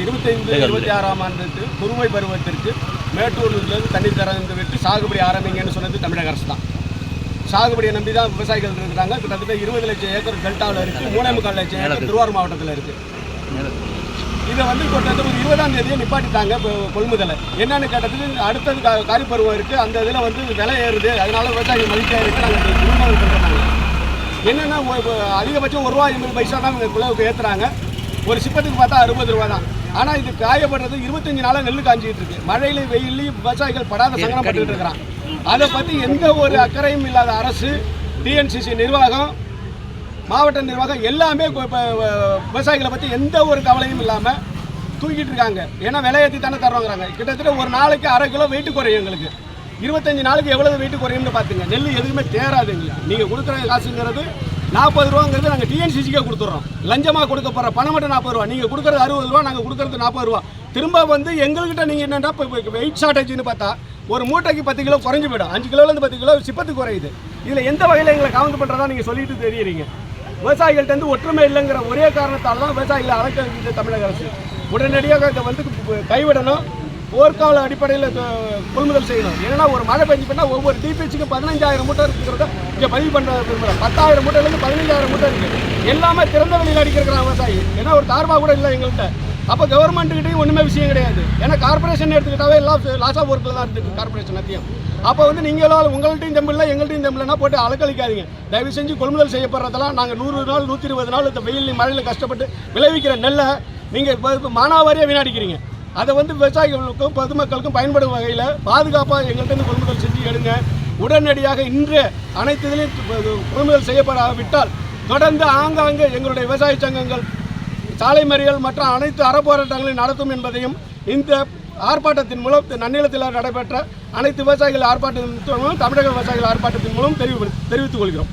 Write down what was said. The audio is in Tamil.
இந்த 25-26ஆம் ஆண்டுக்கு குறுவை பருவத்திற்கு மேட்டூரிலிருந்து தண்ணீர் திறந்து விட்டு சாகுபடி ஆரம்பிங்கன்னு சொன்னது தமிழக அரசு தான். சாகுபடியை நம்பி தான் விவசாயிகள் இருக்கிறாங்க. கிட்டத்தட்ட 20 லட்சம் ஏக்கர் டெல்டாவில் இருக்குது, 3.25 லட்சம் ஏக்கர் திருவாரூர் மாவட்டத்தில் இருக்குது. இதை வந்து கிட்டத்தட்ட 20ஆம் தேதியை நிப்பாட்டிட்டாங்க கொள்முதலை. என்னென்னு கேட்டதுக்கு அடுத்தது காரிப்பருவம் இருக்குது, அந்த இதில் வந்து விலை ஏறுது, அதனால விவசாயிகள் மதிப்பாக இருக்குது, நாங்கள் திருமணம் பண்ணுறாங்க. என்னென்னா அதிகபட்சம் ₹1.80 தான் கிலோவுக்கு ஏற்றுறாங்க. ஒரு சிப்பத்துக்கு பார்த்தா 60 ரூபா தான். ஆனால் இது காயப்படுறது 25 நாளாக நெல் காஞ்சிக்கிட்டு இருக்கு. மழையில வெயிலையும் விவசாயிகள் படாத சங்கடப்பட்டு இருக்கிறான். அதை பற்றி எந்த ஒரு அக்கறையும் இல்லாத அரசு, டிஎன்சிசி நிர்வாகம், மாவட்ட நிர்வாகம் எல்லாமே விவசாயிகளை பற்றி எந்த ஒரு கவலையும் இல்லாமல் தூக்கிட்டு இருக்காங்க. ஏன்னா விலையேற்றி தானே தருவாங்கிறாங்க. கிட்டத்தட்ட ஒரு நாளைக்கு 1/2 கிலோ வெயிட்டு குறையும். எங்களுக்கு 25 நாளுக்கு எவ்வளவு வெயிட்டு குறையும்னு பார்த்துங்க. நெல் எதுவுமே தேராது எங்களுக்கு. நீங்கள் கொடுக்குற காசுங்கிறது 40 ரூபாங்கிறது நாங்கள் டிஎன்சிசிக்கே கொடுத்துட்றோம். லஞ்சமாக கொடுக்க போகிற பணம் மட்டும் 40 ரூபா, நீங்கள் கொடுக்குறது 60 ரூபா, நாங்கள் கொடுக்குறது 40 ரூபா. திரும்ப வந்து எங்கள்கிட்ட நீங்கள் என்னென்னா இப்போ வெயிட் ஷார்ட்டேஜ்னு பார்த்தா ஒரு மூட்டைக்கு 10 கிலோ குறைஞ்சி போயிடும். 5 கிலோலேருந்து 10 கிலோ சிப்பத்துக்கு குறையுது. இதில் எந்த வகையில் எங்களை கவுண்ட் பண்ணுறதா நீங்கள் சொல்லிட்டு தெரியுறீங்க. விவசாயிகள்கிட்ட ஒற்றுமை இல்லைங்கிற ஒரே காரணத்தால் தான் விவசாயிகளை அழைக்க தமிழக அரசு. உடனடியாக இதை வந்து கைவிடணும். போர்க்கால அடிப்படையில் கொள்முதல் செய்யணும். ஏன்னா ஒரு மழை பெஞ்சு போனால் ஒவ்வொரு டிபிஎச்சுக்கும் 15,000 மூட்டை இருக்கிறத இங்கே பதிவு பண்ண விரும்புகிறோம். 10,000 மூட்டையிலேருந்து 15,000 மூட்டை இருக்குது. எல்லாமே திறந்த வெளியில் அடிக்கிறான் விவசாயி. ஏன்னா ஒரு தார்பா கூட இல்லை எங்கள்கிட்ட. அப்போ கவர்மெண்ட்டுக்கிட்டையும் ஒன்றுமே விஷயம் கிடையாது. ஏன்னா கார்பரேஷன் எடுத்துக்கிட்டாவே எல்லாம் லாஸ் ஆஃப் ஒர்க்கில் தான் இருக்குது கார்பரேஷன் அத்தியம். அப்போ வந்து நீங்களும் உங்கள்கிட்டையும் தெம்பில்லை எங்கள்கிட்டையும் தெம்பில்லைன்னா போட்டு அலக்களிக்காதீங்க. தயவு செஞ்சு கொள்முதல் செய்யப்படுறதெல்லாம் நாங்கள் 100 நாள் 120 நாள் இந்த வெயில் மழையில் கஷ்டப்பட்டு விளைவிக்கிற நெல்லை நீங்கள் மானாவாரியாக வீணடிக்கிறீங்க. அதை வந்து விவசாயிகளுக்கும் பொதுமக்களுக்கும் பயன்படும் வகையில் பாதுகாப்பாக எங்கள்கிட்ட கொள்முதல் செஞ்சு எடுங்க. உடனடியாக இன்று அனைத்து இதிலையும் கொள்முதல் செய்யப்படாவிட்டால் தொடர்ந்து ஆங்காங்கே எங்களுடைய விவசாய சங்கங்கள் சாலை மறியல் மற்ற அனைத்து அறப்போராட்டங்களையும் நடத்தும் என்பதையும் இந்த ஆர்ப்பாட்டத்தின் மூலம் நன்னிலத்தில் நடைபெற்ற அனைத்து விவசாயிகள் ஆர்ப்பாட்டத்தின் மூலம் தமிழக விவசாயிகள் ஆர்ப்பாட்டத்தின் மூலம் தெரிவித்துக் கொள்கிறோம்.